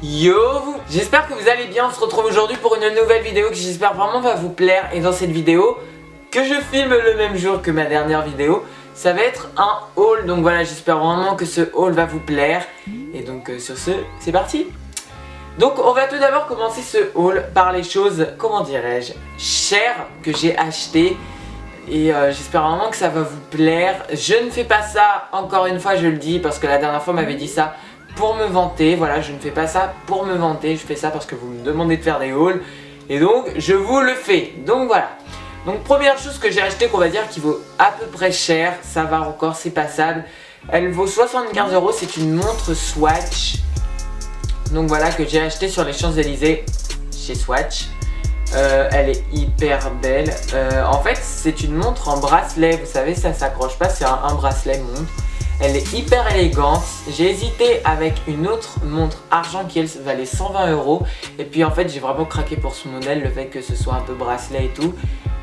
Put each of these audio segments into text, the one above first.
Yo, j'espère que vous allez bien. On se retrouve aujourd'hui pour une nouvelle vidéo qui j'espère vraiment va vous plaire. Et dans cette vidéo, que je filme le même jour que ma dernière vidéo, ça va être un haul. Donc voilà, j'espère vraiment que ce haul va vous plaire. Et donc sur ce, c'est parti. Donc on va tout d'abord commencer ce haul par les choses, comment dirais-je, chères que j'ai achetées. Et j'espère vraiment que ça va vous plaire. Je ne fais pas ça, encore une fois je le dis, parce que la dernière fois on m'avait dit ça pour me vanter. Voilà, je ne fais pas ça pour me vanter, je fais ça parce que vous me demandez de faire des hauls. Et donc je vous le fais. Donc voilà. Donc première chose que j'ai acheté qu'on va dire qui vaut à peu près cher, ça va encore, c'est passable. Elle vaut 75 €, c'est une montre Swatch. Donc voilà, que j'ai acheté sur les Champs-Élysées chez Swatch. Elle est hyper belle. En fait, c'est une montre en bracelet. Vous savez, ça s'accroche pas, c'est un bracelet montre. Elle est hyper élégante. J'ai hésité avec une autre montre argent qui elle valait 120 €. Et puis en fait, j'ai vraiment craqué pour ce modèle, le fait que ce soit un peu bracelet et tout.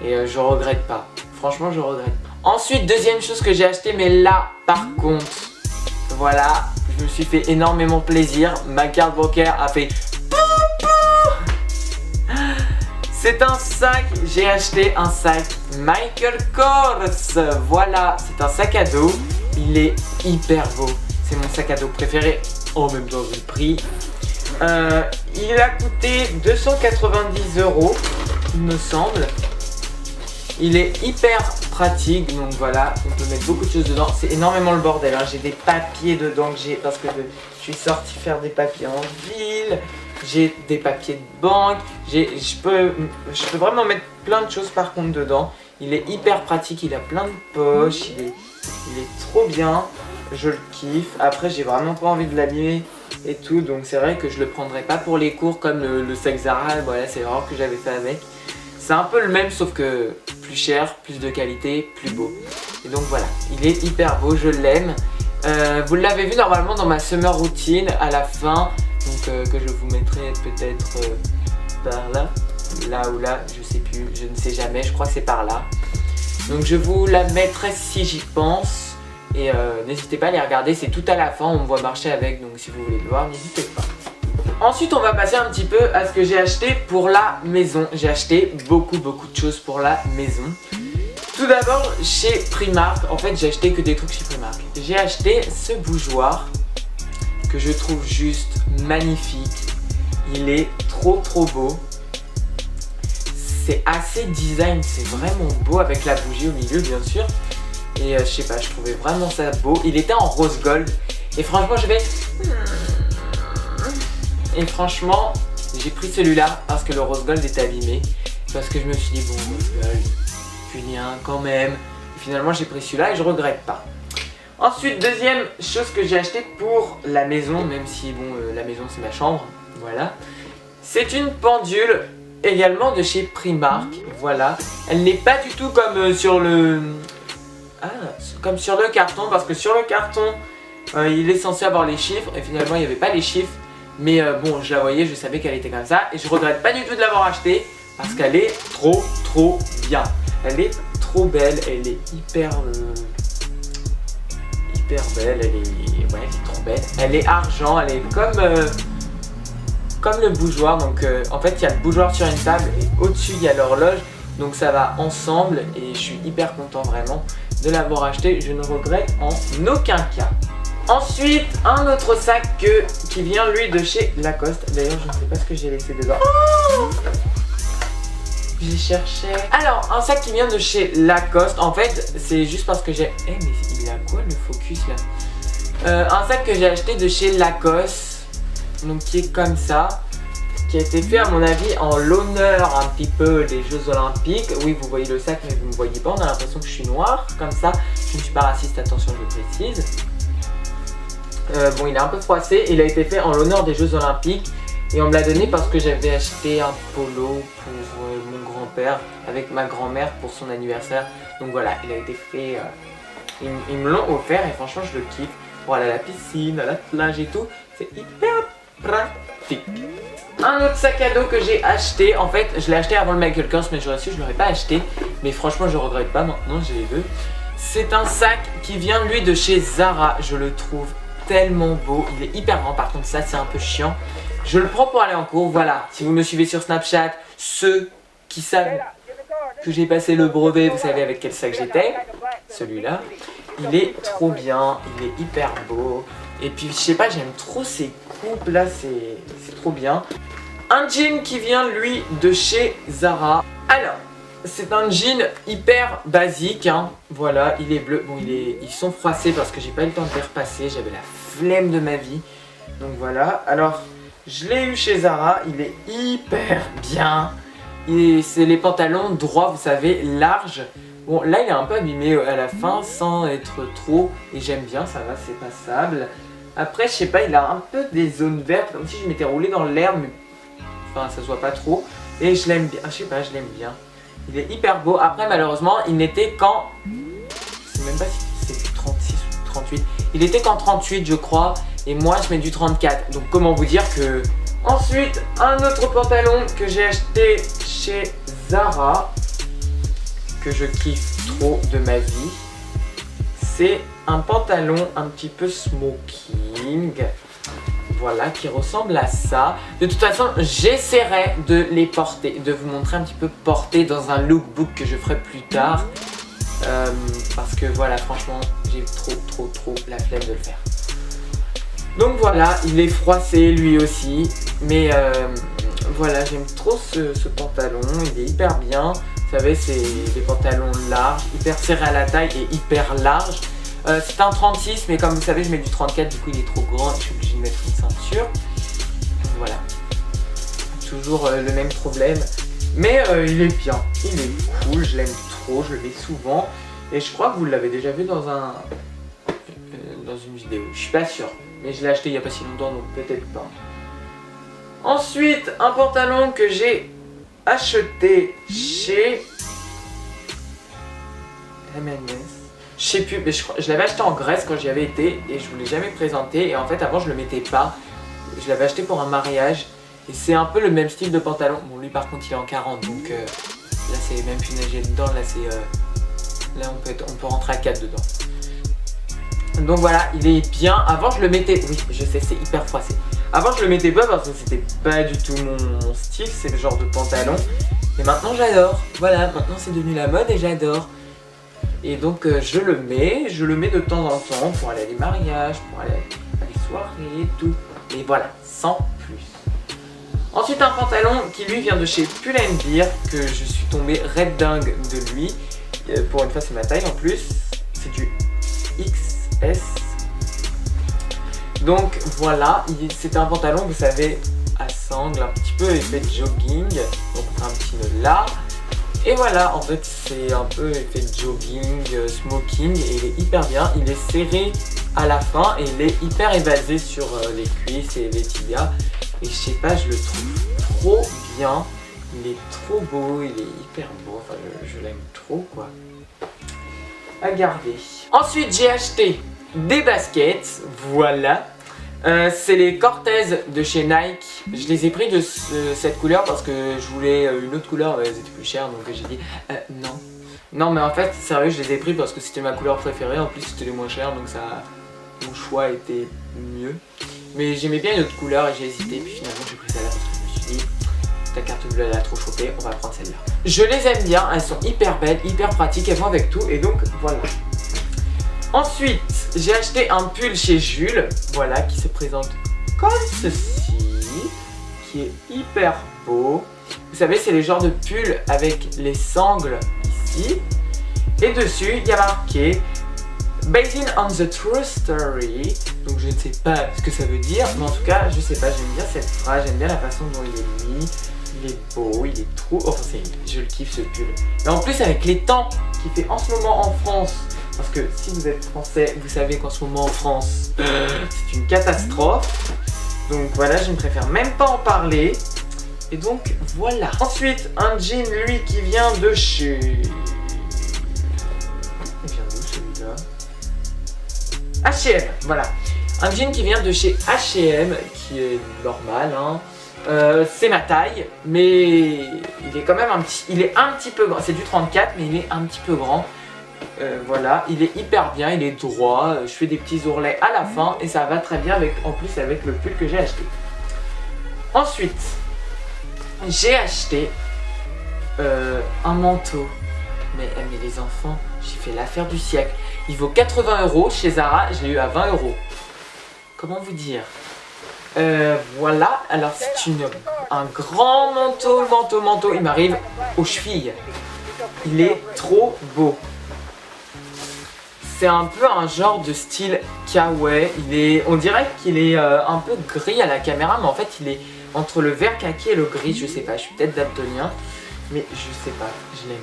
Et je regrette pas. Franchement, je regrette pas. Ensuite, deuxième chose que j'ai acheté, mais là, par contre, voilà, je me suis fait énormément plaisir. Ma carte bancaire a fait c'est un sac, j'ai acheté un sac Michael Kors. Voilà, c'est un sac à dos. Il est hyper beau. C'est mon sac à dos préféré en même temps vu le prix. Il a coûté 290 €, il me semble. Il est hyper pratique, donc voilà, on peut mettre beaucoup de choses dedans. C'est énormément le bordel, hein. J'ai des papiers dedans que j'ai parce que je suis sorti faire des papiers en ville. J'ai des papiers de banque, je peux vraiment mettre plein de choses par contre dedans. Il est hyper pratique, il a plein de poches, il est trop bien, je le kiffe. Après j'ai vraiment pas envie de l'abîmer et tout, donc c'est vrai que je le prendrai pas pour les cours comme le sac Zara, voilà, c'est vraiment que j'avais fait avec. C'est un peu le même sauf que plus cher, plus de qualité, plus beau. Et donc voilà, il est hyper beau, je l'aime. Vous l'avez vu normalement dans ma summer routine à la fin. Donc que je vous mettrai peut-être par là ou là, je sais plus, je ne sais jamais, je crois que c'est par là. Donc je vous la mettrai si j'y pense. Et n'hésitez pas à les regarder, c'est tout à la fin, on me voit marcher avec, donc si vous voulez le voir, n'hésitez pas. Ensuite on va passer un petit peu à ce que j'ai acheté pour la maison. J'ai acheté beaucoup de choses pour la maison. Tout d'abord chez Primark, en fait j'ai acheté que des trucs chez Primark. J'ai acheté ce bougeoir que je trouve juste magnifique. Il est trop beau. C'est assez design, c'est vraiment beau avec la bougie au milieu bien sûr. Et je sais pas, je trouvais vraiment ça beau. Il était en rose gold. Et franchement je vais... Et franchement j'ai pris celui-là parce que le rose gold était abîmé. Parce que je me suis dit bon rose gold, punien quand même. Et finalement j'ai pris celui-là et je regrette pas. Ensuite, deuxième chose que j'ai acheté pour la maison, même si bon la maison c'est ma chambre, voilà. C'est une pendule également de chez Primark, voilà. Elle n'est pas du tout comme sur le... comme sur le carton, parce que sur le carton, il est censé avoir les chiffres, et finalement il n'y avait pas les chiffres. Mais bon, je la voyais, je savais qu'elle était comme ça, et je regrette pas du tout de l'avoir achetée, parce qu'elle est trop bien. Elle est trop belle, elle est hyper belle, elle est trop belle. Elle est argent, elle est comme le bougeoir. Donc en fait il y a le bougeoir sur une table et au-dessus il y a l'horloge. Donc ça va ensemble et je suis hyper content vraiment de l'avoir acheté. Je ne regrette en aucun cas. Ensuite un autre sac qui vient lui de chez Lacoste. D'ailleurs je ne sais pas ce que j'ai laissé dedans. J'ai cherché. Alors, un sac qui vient de chez Lacoste. En fait, c'est juste parce que j'ai... mais il a quoi le focus là? Un sac que j'ai acheté de chez Lacoste. Donc, qui est comme ça. Qui a été fait, à mon avis, en l'honneur un petit peu des Jeux Olympiques. Oui, vous voyez le sac, mais vous ne me voyez pas. On a l'impression que je suis noire. Comme ça. Je ne suis pas raciste, attention, je précise. Bon, il est un peu froissé. Il a été fait en l'honneur des Jeux Olympiques. Et on me l'a donné parce que j'avais acheté un polo pour mon grand-père avec ma grand-mère pour son anniversaire. Donc voilà, il a été fait, ils me l'ont offert et franchement je le kiffe. Pour aller à la piscine, à la plage et tout, c'est hyper pratique. Un autre sac à dos que j'ai acheté, en fait je l'ai acheté avant le Michael Kors mais j'aurais su je l'aurais pas acheté. Mais franchement je regrette pas, maintenant j'ai les deux. C'est un sac qui vient lui de chez Zara, je le trouve tellement beau. Il est hyper grand, par contre ça c'est un peu chiant. Je le prends pour aller en cours, voilà. Si vous me suivez sur Snapchat, ceux qui savent que j'ai passé le brevet, vous savez avec quel sac j'étais. Celui-là. Il est trop bien, il est hyper beau. Et puis je sais pas, j'aime trop ces coupes là, c'est trop bien. Un jean qui vient lui de chez Zara. Alors, c'est un jean hyper basique, hein. Voilà, il est bleu. Bon, ils sont froissés parce que j'ai pas eu le temps de les repasser. J'avais la flemme de ma vie. Donc voilà. Alors, je l'ai eu chez Zara. Il est hyper bien. C'est les pantalons droits, vous savez, larges. Bon, là, il est un peu abîmé à la fin sans être trop. Et j'aime bien, ça va, c'est passable. Après, je sais pas, il a un peu des zones vertes, comme si je m'étais roulé dans l'herbe, mais enfin, ça se voit pas trop. Et je l'aime bien. Je sais pas, je l'aime bien. Il est hyper beau. Après, malheureusement, il n'était qu'en... Je sais même pas si c'est du 36 ou 38. Il était qu'en 38, je crois. Et moi, je mets du 34. Donc, comment vous dire que... Ensuite, un autre pantalon que j'ai acheté chez Zara, que je kiffe trop de ma vie. C'est un pantalon un petit peu smoking. Voilà, qui ressemble à ça. De toute façon, j'essaierai de les porter, de vous montrer un petit peu porté dans un lookbook que je ferai plus tard. Parce que voilà, franchement, j'ai trop la flemme de le faire. Donc voilà, il est froissé lui aussi. Mais voilà, j'aime trop ce pantalon, il est hyper bien. Vous savez, c'est des pantalons larges, hyper serrés à la taille et hyper larges. C'est un 36, mais comme vous savez, je mets du 34, du coup il est trop grand et je suis obligée de mettre une ceinture. Voilà. Toujours le même problème. Mais il est bien, il est cool, je l'aime trop, je le mets souvent. Et je crois que vous l'avez déjà vu dans une vidéo, je suis pas sûre. Mais je l'ai acheté il n'y a pas si longtemps, donc peut-être pas. Ensuite, un pantalon que j'ai acheté chez M&S. Je sais plus, mais je l'avais acheté en Grèce quand j'y avais été et je vous l'ai jamais présenté. Et en fait, avant, je le mettais pas. Je l'avais acheté pour un mariage. Et c'est un peu le même style de pantalon. Bon, lui, par contre, il est en 40. Donc là, c'est même plus nager dedans. Là, c'est là, on peut rentrer à 4 dedans. Donc voilà, il est bien. Avant, je le mettais. Oui, je sais, c'est hyper froissé. Avant, je le mettais pas parce que c'était pas du tout mon style. C'est le genre de pantalon. Et maintenant, j'adore. Voilà, maintenant, c'est devenu la mode et j'adore. Et donc je le mets de temps en temps pour aller à des mariages, pour aller à des soirées et tout. Et voilà, sans plus. Ensuite un pantalon qui lui vient de chez Pull & Bear, que je suis tombé red dingue de lui. Pour une fois c'est ma taille en plus. C'est du XS. Donc voilà, c'est un pantalon, vous savez, à sangle, un petit peu effet jogging. Donc on fait un petit nœud là. Et voilà, en fait c'est un peu effet jogging, smoking et il est hyper bien. Il est serré à la fin et il est hyper évasé sur les cuisses et les tibias. Et je sais pas, je le trouve trop bien. Il est trop beau, il est hyper beau. Enfin, je l'aime trop quoi. À garder. Ensuite j'ai acheté des baskets, voilà. C'est les Cortez de chez Nike. Je les ai pris de cette couleur parce que je voulais une autre couleur, elles étaient plus chères donc j'ai dit non. Non mais en fait sérieux je les ai pris parce que c'était ma couleur préférée, en plus c'était les moins chers donc mon choix était mieux. Mais j'aimais bien une autre couleur et j'ai hésité puis finalement j'ai pris celle-là parce que je me suis dit ta carte bleue elle a trop chopé, on va prendre celle-là. Je les aime bien, elles sont hyper belles, hyper pratiques, elles vont avec tout et donc voilà. Ensuite, j'ai acheté un pull chez Jules, voilà, qui se présente comme ceci, qui est hyper beau. Vous savez, c'est les genres de pulls avec les sangles ici. Et dessus, il y a marqué Based on the true story. Donc je ne sais pas ce que ça veut dire, mais en tout cas, je sais pas, j'aime bien cette phrase, j'aime bien la façon dont il est mis. Il est beau, il est trop... Enfin, je le kiffe ce pull. Et en plus, avec les temps qu'il fait en ce moment en France, parce que si vous êtes français, vous savez qu'en ce moment en France, c'est une catastrophe. Donc voilà, je ne préfère même pas en parler. Et donc voilà. Ensuite, un jean, lui, qui vient de chez... Il vient d'où celui-là? H&M, voilà. Un jean qui vient de chez H&M, qui est normal, hein. C'est ma taille, mais il est quand même un petit peu grand. C'est du 34, mais il est un petit peu grand. Voilà, il est hyper bien, il est droit. Je fais des petits ourlets à la fin et ça va très bien en plus avec le pull que j'ai acheté. Ensuite, j'ai acheté un manteau. Mais les enfants, j'ai fait l'affaire du siècle. Il vaut 80 € chez Zara, je l'ai eu à 20 €. Comment vous dire? Voilà, alors c'est un grand manteau, il m'arrive aux chevilles. Il est trop beau. C'est un peu un genre de style kawaii. On dirait qu'il est un peu gris à la caméra, mais en fait il est entre le vert kaki et le gris, je sais pas, je suis peut-être daltonien, mais je sais pas, je l'aime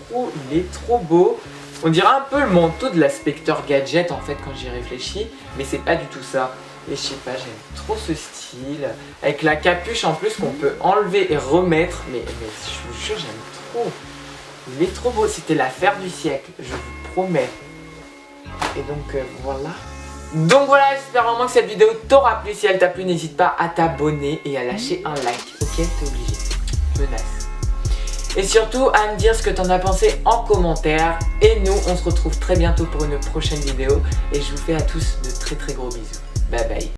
trop, il est trop beau. On dirait un peu le manteau de l'inspecteur Gadget en fait quand j'y réfléchis, mais c'est pas du tout ça. Et je sais pas, j'aime trop ce style, avec la capuche en plus qu'on peut enlever et remettre, mais je vous jure j'aime trop. Il est trop beau, c'était l'affaire du siècle, je vous promets. Et donc voilà. Donc voilà, j'espère vraiment que cette vidéo t'aura plu. Si elle t'a plu, n'hésite pas à t'abonner et à lâcher un like. Ok, t'es obligé. Menace. Et surtout à me dire ce que t'en as pensé en commentaire. Et nous, on se retrouve très bientôt pour une prochaine vidéo. Et je vous fais à tous de très gros bisous. Bye bye.